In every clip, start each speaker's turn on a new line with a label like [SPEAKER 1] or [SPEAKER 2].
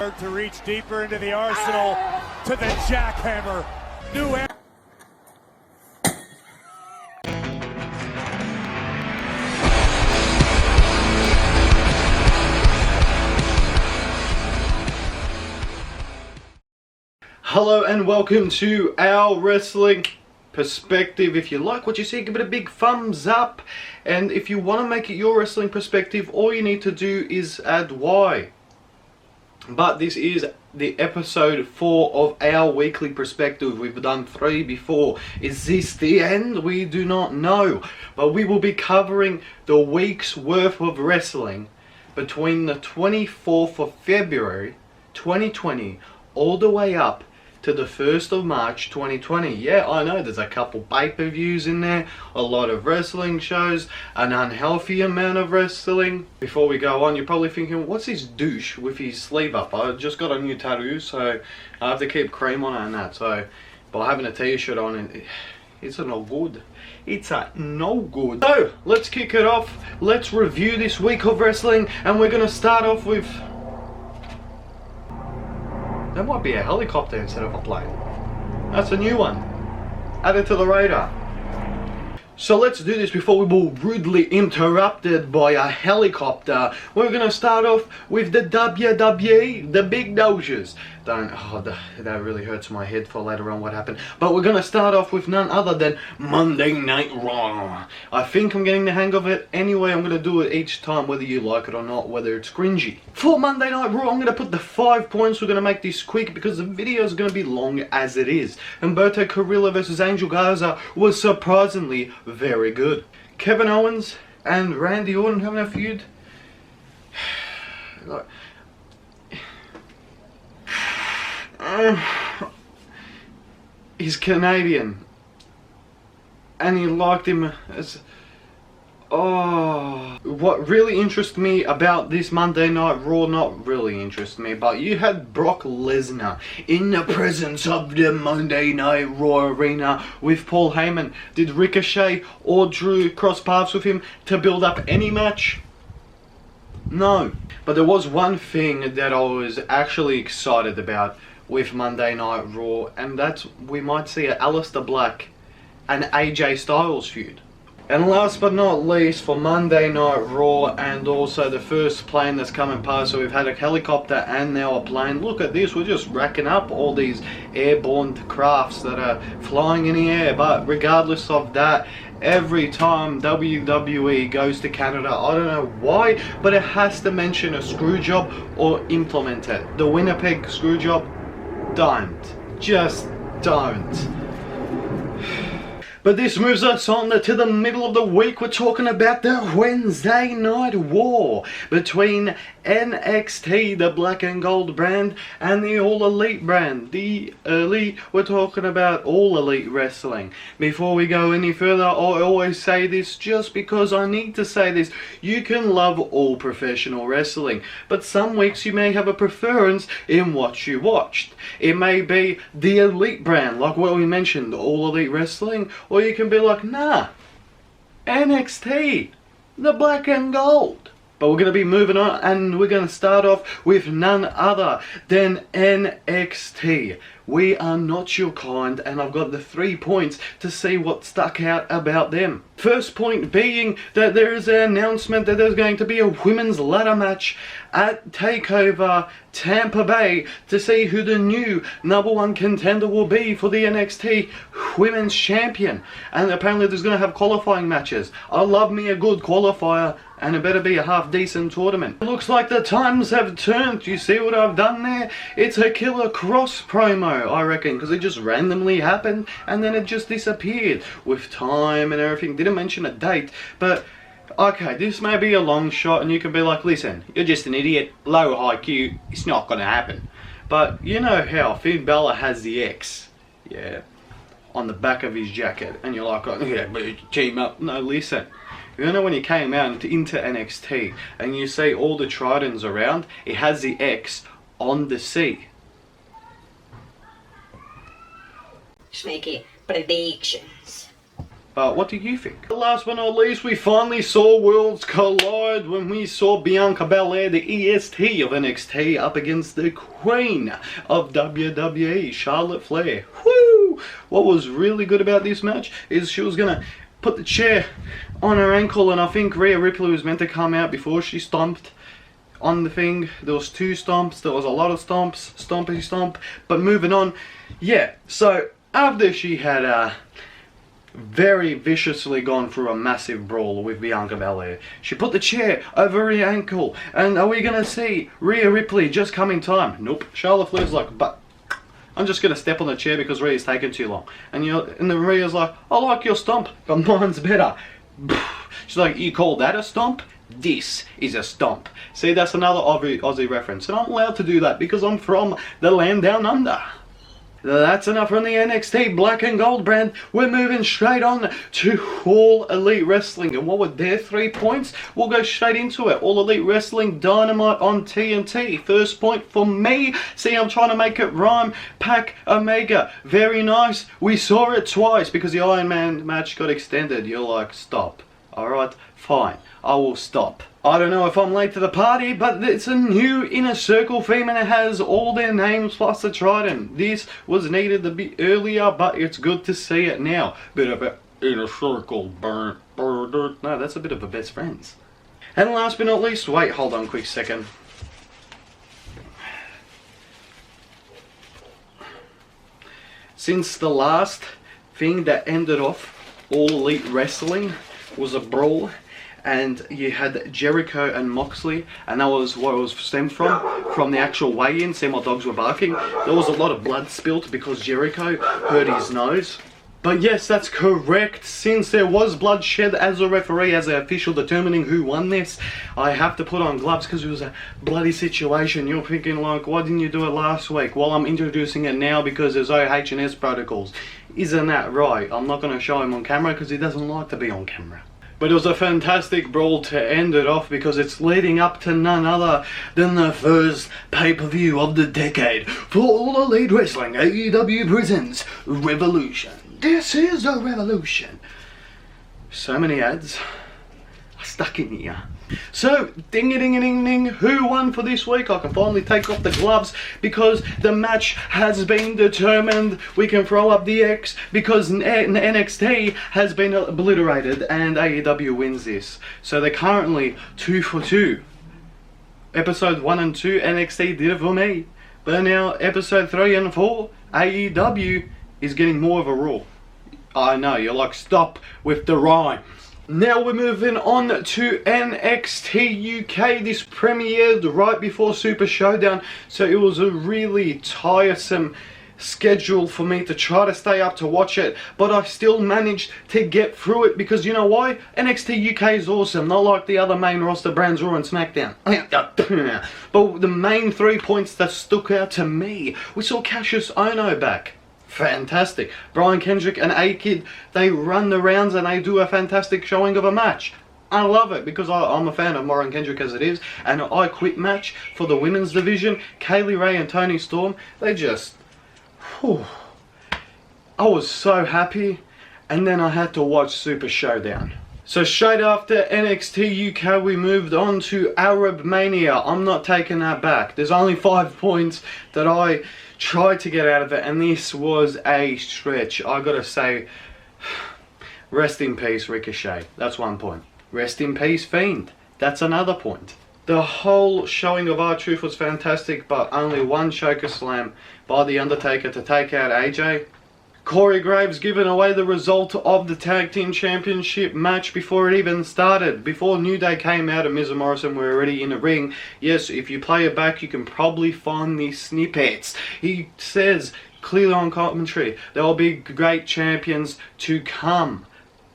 [SPEAKER 1] To reach deeper into the arsenal, to the jackhammer. New
[SPEAKER 2] Hello and welcome to our wrestling perspective. If you like what you see, give it a big thumbs up. And if you want to make it your wrestling perspective, all you need to do is add Y. But this is the episode 4 of our weekly perspective. We've done 3 before. Is this the end? We do not know. But we will be covering the week's worth of wrestling between the 24th of February 2020 all the way up to the 1st of March 2020. Yeah, I know there's a couple pay-per-views in there, a lot of wrestling shows, an unhealthy amount of wrestling. Before we go on, you're probably thinking, what's this douche with his sleeve up? I just got a new tattoo, so I have to keep cream on it and that. So by having a t-shirt on, it's a no good. It's a no good. So let's kick it off. Let's review this week of wrestling, and we're gonna start off with... That might be a helicopter instead of a plane. That's a new one. Add it to the radar. So let's do this before we were rudely interrupted by a helicopter. We're going to start off with the WWE, the big doses. That really hurts my head for later on what happened. But we're going to start off with none other than Monday Night Raw. I think I'm getting the hang of it. Anyway, I'm going to do it each time, whether you like it or not, whether it's cringy. For Monday Night Raw, I'm going to put the 5 points. We're going to make this quick because the video is going to be long as it is. Humberto Carrillo versus Angel Garza was surprisingly very good. Kevin Owens and Randy Orton having a feud. He's Canadian, and he liked him as... Oh, what really interests me about this Monday Night Raw, not really interests me, but you had Brock Lesnar in the presence of the Monday Night Raw arena with Paul Heyman. Did Ricochet or Drew cross paths with him to build up any match? No. But there was one thing that I was actually excited about with Monday Night Raw, and that's we might see an Aleister Black and AJ Styles feud. And last but not least, for Monday Night Raw, and also the first plane that's coming past, so we've had a helicopter and now a plane. Look at this, we're just racking up all these airborne crafts that are flying in the air. But regardless of that, every time WWE goes to Canada, I don't know why, but it has to mention a screw job or implement it. The Winnipeg screw job, don't. Just don't. But this moves us on to the middle of the week. We're talking about the Wednesday Night War between NXT, the Black and Gold brand, and the All Elite brand. The Elite, we're talking about All Elite Wrestling. Before we go any further, I always say this just because I need to say this. You can love all professional wrestling, but some weeks you may have a preference in what you watched. It may be the Elite brand, like what we mentioned, All Elite Wrestling, or you can be like, nah, NXT, the Black and Gold. But we're going to be moving on, and we're going to start off with none other than NXT. We Are Not Your Kind, and I've got the 3 points to see what stuck out about them. First point being that there is an announcement that there's going to be a women's ladder match at TakeOver Tampa Bay to see who the new #1 contender will be for the NXT Women's Champion. And apparently there's going to have qualifying matches. I love me a good qualifier, and it better be a half-decent tournament. It looks like the times have turned. You see what I've done there? It's a Killer Cross promo, I reckon, because it just randomly happened, and then it just disappeared with time and everything. Didn't mention a date, but okay, this may be a long shot, and you can be like, listen, you're just an idiot, low IQ, it's not going to happen. But you know how Finn Balor has the X, yeah, on the back of his jacket, and you're like, oh, yeah, but team up. No, listen. You know when he came out into NXT and you see all the tridents around, it has the X on the C.
[SPEAKER 3] Just making predictions.
[SPEAKER 2] But what do you think? Last but not least, we finally saw worlds collide when we saw Bianca Belair, the EST of NXT, up against the Queen of WWE, Charlotte Flair. Woo! What was really good about this match is she was gonna put the chair on her ankle, and I think Rhea Ripley was meant to come out before she stomped on the thing. There was 2 stomps, there was a lot of stomps, stompy stomp, but moving on. Yeah, so after she had very viciously gone through a massive brawl with Bianca Belair, she put the chair over her ankle, and are we gonna see Rhea Ripley just come in time? Nope. Charlotte Flair's like, but I'm just gonna step on the chair because Rhea's taking too long. And then Rhea's like, I like your stomp, but mine's better. She's like, you call that a stomp? This is a stomp. See, that's another Aussie reference, and I'm allowed to do that because I'm from the land down under. That's enough from the NXT Black and Gold brand. We're moving straight on to All Elite Wrestling. And what were their 3 points? We'll go straight into it. All Elite Wrestling Dynamite on TNT. First point for me. See, I'm trying to make it rhyme. Pac Omega. Very nice. We saw it twice because the Iron Man match got extended. You're like, stop. Alright, fine. I will stop. I don't know if I'm late to the party, but it's a new Inner Circle theme and it has all their names plus a trident. This was needed a bit earlier, but it's good to see it now. Bit of a Inner Circle burn. No, that's a bit of a best friends. And last but not least, wait, hold on a quick second. Since the last thing that ended off All Elite Wrestling was a brawl, and you had Jericho and Moxley, and that was what it was stemmed from the actual weigh-in. See, my dogs were barking. There was a lot of blood spilt because Jericho hurt his nose. But yes, that's correct. Since there was bloodshed, as a referee, as an official determining who won this, I have to put on gloves because it was a bloody situation. You're thinking like, why didn't you do it last week? Well, I'm introducing it now because there's OH&S protocols. Isn't that right? I'm not going to show him on camera because he doesn't like to be on camera. But it was a fantastic brawl to end it off because it's leading up to none other than the first pay-per-view of the decade for All Elite Wrestling. AEW presents Revolution. This is a revolution. So many ads are stuck in here. So, ding-a-ding-a-ding-ding, who won for this week? I can finally take off the gloves because the match has been determined. We can throw up the X because NXT has been obliterated and AEW wins this. So they're currently 2 for 2. Episode 1 and 2, NXT did it for me. But now, episode 3 and 4, AEW is getting more of a rule. I know, you're like, stop with the rhymes. Now we're moving on to NXT UK. This premiered right before Super Showdown, so it was a really tiresome schedule for me to try to stay up to watch it, but I still managed to get through it because you know why? NXT UK is awesome, not like the other main roster brands Raw and SmackDown. But the main 3 points that stuck out to me, we saw Cassius Ohno back. Fantastic. Brian Kendrick and A-Kid, they run the rounds and they do a fantastic showing of a match. I love it because I'm a fan of Brian Kendrick as it is. And an I Quit match for the women's division, Kaylee Ray and Toni Storm, they just... Whew, I was so happy. And then I had to watch Super Showdown. So straight after NXT UK we moved on to Arab Mania. I'm not taking that back. There's only 5 points that I tried to get out of it, and this was a stretch. I gotta say, rest in peace Ricochet. That's 1 point. Rest in peace Fiend. That's another point. The whole showing of R-Truth was fantastic, but only one choker slam by The Undertaker to take out AJ. Corey Graves giving away the result of the Tag Team Championship match before it even started. Before New Day came out and Miz and Morrison were already in the ring. Yes, if you play it back, you can probably find these snippets. He says clearly on commentary, there will be great champions to come.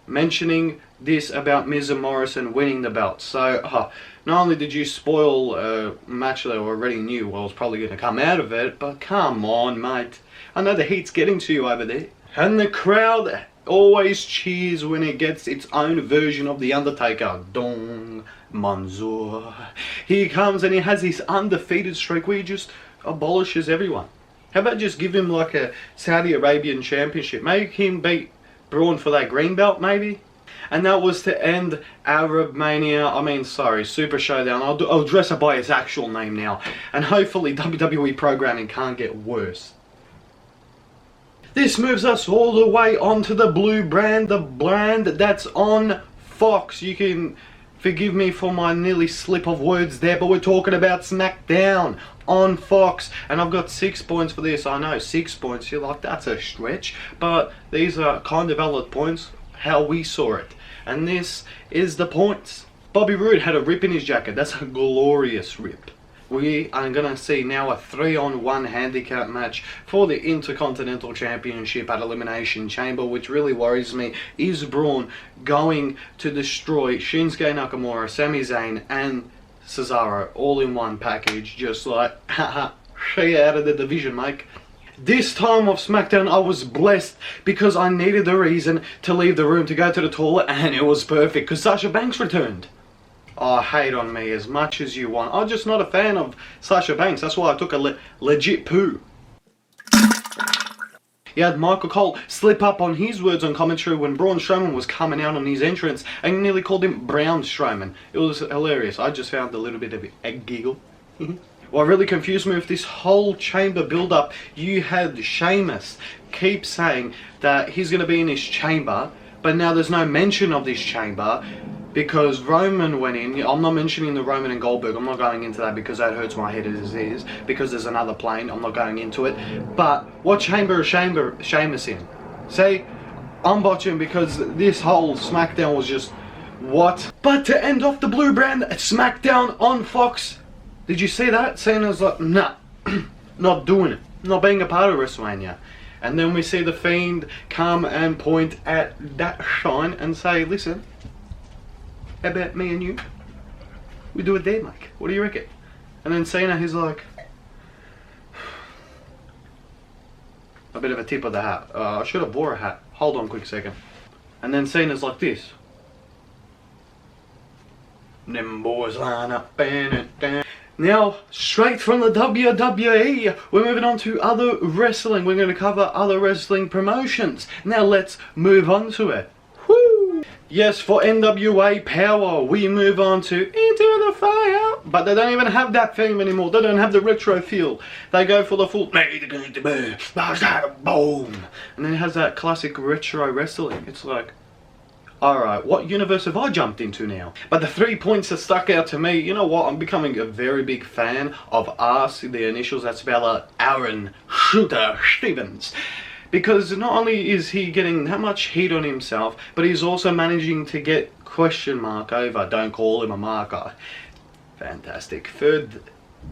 [SPEAKER 2] Mentioning this about Miz and Morrison winning the belt. So, not only did you spoil a match that I already knew was probably going to come out of it, but come on, mate. I know the heat's getting to you over there. And the crowd always cheers when it gets its own version of The Undertaker. Dong Mansoor. He comes and he has this undefeated streak where he just abolishes everyone. How about just give him like a Saudi Arabian championship? Make him beat Braun for that green belt, maybe? And that was to end Arab Mania, Super Showdown. I'll dress it by its actual name now. And hopefully WWE programming can't get worse. This moves us all the way onto the blue brand, the brand that's on Fox. You can forgive me for my nearly slip of words there, but we're talking about SmackDown on Fox. And I've got 6 points for this. I know, 6 points. You're like, that's a stretch. But these are kind of valid points, how we saw it. And this is the points. Bobby Roode had a rip in his jacket. That's a glorious rip. We are going to see now a 3-on-1 handicap match for the Intercontinental Championship at Elimination Chamber, which really worries me. Is Braun going to destroy Shinsuke Nakamura, Sami Zayn and Cesaro all in one package? Just like, haha, stay out of the division, mate. This time of SmackDown I was blessed because I needed a reason to leave the room to go to the toilet, and it was perfect because Sasha Banks returned. Oh, hate on me as much as you want. I'm just not a fan of Sasha Banks. That's why I took a legit poo. You had Michael Cole slip up on his words on commentary when Braun Strowman was coming out on his entrance and nearly called him Brown Strowman. It was hilarious. I just found a little bit of a giggle. What really confused me with this whole chamber build-up, you had Sheamus keep saying that he's going to be in his chamber, but now there's no mention of this chamber because Roman went in. I'm not mentioning the Roman and Goldberg. I'm not going into that because that hurts my head as is, because there's another plane. I'm not going into it. But what chamber is Sheamus in? See, I'm botching because this whole SmackDown was just, what? But to end off the blue brand, SmackDown on Fox. Did you see that? Cena's like, nah, not doing it. Not being a part of WrestleMania. And then we see The Fiend come and point at that shine and say, listen, how about me and you? We do it there, Mike. What do you reckon? And then Cena, he's like, a bit of a tip of the hat. I should have wore a hat. Hold on a quick second. And then Cena's like this. Them boys line up and down. Now, straight from the WWE, we're moving on to other wrestling. We're going to cover other wrestling promotions. Now let's move on to it. Woo! Yes, for NWA Power, we move on to Into the Fire. But they don't even have that theme anymore. They don't have the retro feel. They go for the full boom. And then it has that classic retro wrestling. It's like, alright, what universe have I jumped into now? But the 3 points that stuck out to me, you know what, I'm becoming a very big fan of us, the initials that spell Aaron Shooter Stevens. Because not only is he getting that much heat on himself, but he's also managing to get question mark over. Don't call him a marker. Fantastic. Third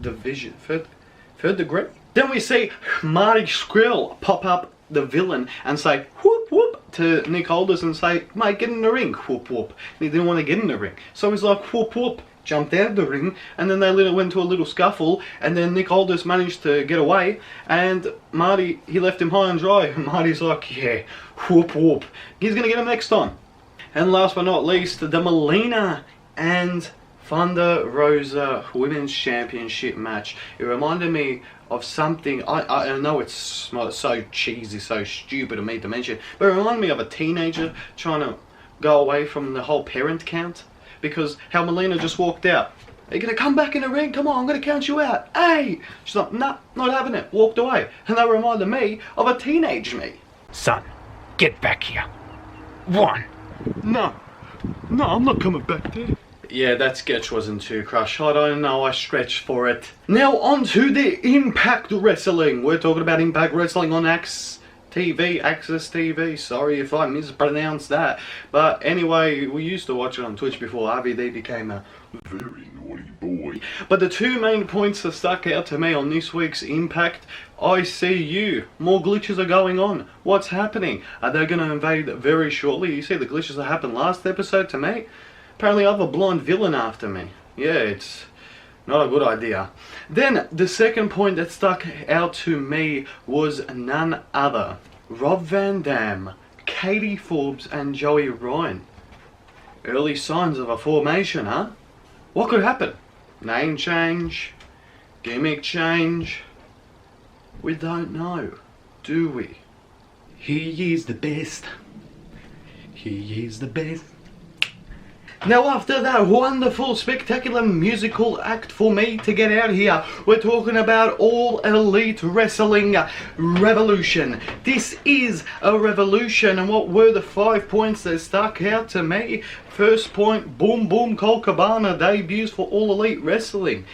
[SPEAKER 2] degree. Then we see Marty Scurll pop up the villain and say whoop whoop to Nick Aldis and say, mate, get in the ring, whoop whoop. And he didn't want to get in the ring, so he's like whoop whoop, jumped out of the ring, and then they went to a little scuffle, and then Nick Aldis managed to get away, and Marty, he left him high and dry, and Marty's like, yeah, whoop whoop, he's gonna get him next time. And last but not least, the Melina and Thunder Rosa Women's Championship match. It reminded me of something, I know it's so cheesy, so stupid of me to mention, but it reminded me of a teenager trying to go away from the whole parent count, because how Melina just walked out. Are you going to come back in the ring? Come on, I'm going to count you out. Hey! She's like, nah, not having it. Walked away. And that reminded me of a teenage me.
[SPEAKER 1] Son, get back here. 1.
[SPEAKER 2] No, I'm not coming back there. Yeah, that sketch wasn't too crush. I don't know, I stretched for it. Now on to the Impact Wrestling. We're talking about Impact Wrestling on Access TV. Sorry if I mispronounced that. But anyway, we used to watch it on Twitch before RVD became a very naughty boy. But the 2 main points that stuck out to me on this week's Impact, ICU. More glitches are going on. What's happening? Are they going to invade very shortly? You see the glitches that happened last episode to me? Apparently I have a blonde villain after me. Yeah, it's not a good idea. Then, the second point that stuck out to me was none other. Rob Van Dam, Katie Forbes and Joey Ryan. Early signs of a formation, huh? What could happen? Name change? Gimmick change? We don't know, do we? He is the best. He is the best. Now after that wonderful, spectacular musical act for me to get out here, we're talking about All Elite Wrestling Revolution. This is a revolution, and what were the 5 points that stuck out to me? First point, Boom Boom Colt Cabana debuts for All Elite Wrestling.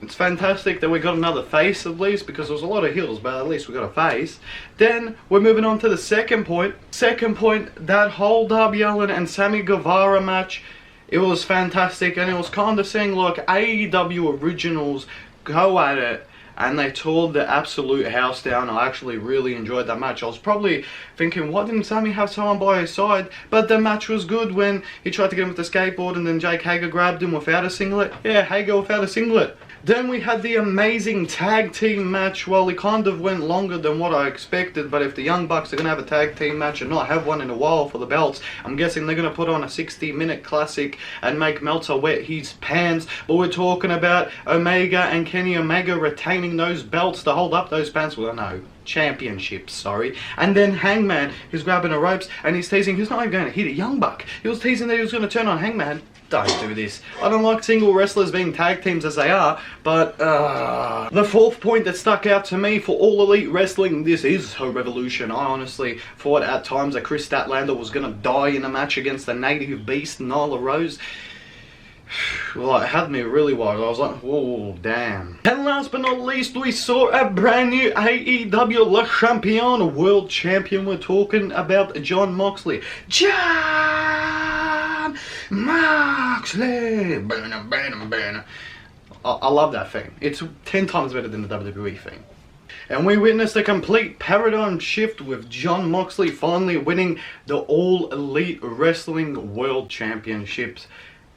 [SPEAKER 2] It's fantastic that we got another face at least, because there was a lot of heels, but at least we got a face. Then we're moving on to the second point. Second point, that whole Darby Allin and Sammy Guevara match, it was fantastic, and it was kind of seeing like AEW originals go at it, and they tore the absolute house down. I actually really enjoyed that match. I was probably thinking, why didn't Sammy have someone by his side? But the match was good when he tried to get him with the skateboard and then Jake Hager grabbed him without a singlet. Yeah, Hager without a singlet. Then we had the amazing tag team match. Well, it kind of went longer than what I expected, but if the Young Bucks are going to have a tag team match and not have one in a while for the belts, I'm guessing they're going to put on a 60-minute classic and make Meltzer wet his pants. But we're talking about Omega and Kenny Omega retaining those belts to hold up those pants. Well, no, championships, sorry. And then Hangman is grabbing the ropes and he's teasing he's not even going to hit a Young Buck. He was teasing that he was going to turn on Hangman. Don't do this. I don't like single wrestlers being tag teams as they are, but the fourth point that stuck out to me for All Elite Wrestling, this is a revolution. I honestly thought at times that Chris Statlander was going to die in a match against the native beast, Nyla Rose. Well, it had me really worried. I was like, whoa, damn. And last but not least, we saw a brand new AEW Le Champion World Champion. We're talking about Jon Moxley. Jon Moxley! I love that thing. It's 10 times better than the WWE thing. And we witnessed a complete paradigm shift with Jon Moxley finally winning the All Elite Wrestling World Championships.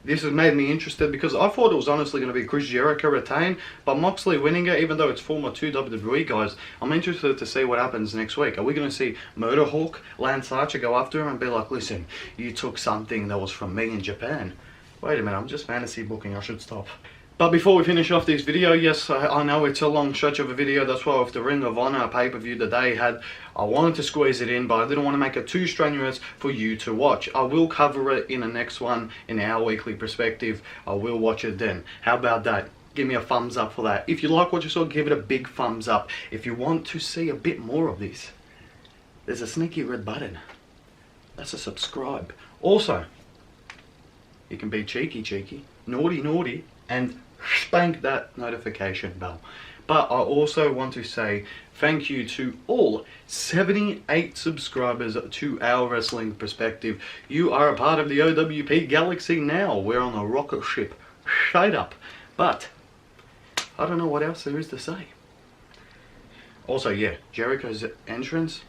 [SPEAKER 2] This has made me interested because I thought it was honestly going to be Chris Jericho retain, but Moxley winning it, even though it's former 2 WWE guys, I'm interested to see what happens next week. Are we going to see Murderhawk, Lance Archer go after him and be like, listen, you took something that was from me in Japan? Wait a minute, I'm just fantasy booking, I should stop. But before we finish off this video, yes, I know it's a long stretch of a video. That's why with the Ring of Honor pay-per-view that they had, I wanted to squeeze it in, but I didn't want to make it too strenuous for you to watch. I will cover it in the next one in our weekly perspective. I will watch it then. How about that? Give me a thumbs up for that. If you like what you saw, give it a big thumbs up. If you want to see a bit more of this, there's a sneaky red button. That's a subscribe. Also, you can be cheeky, naughty, and spank that notification bell. But I also want to say thank you to all 78 subscribers to our wrestling perspective. You are a part of the OWP Galaxy now. We're on a rocket ship. Straight up. But I don't know what else there is to say. Also, yeah, Jericho's entrance,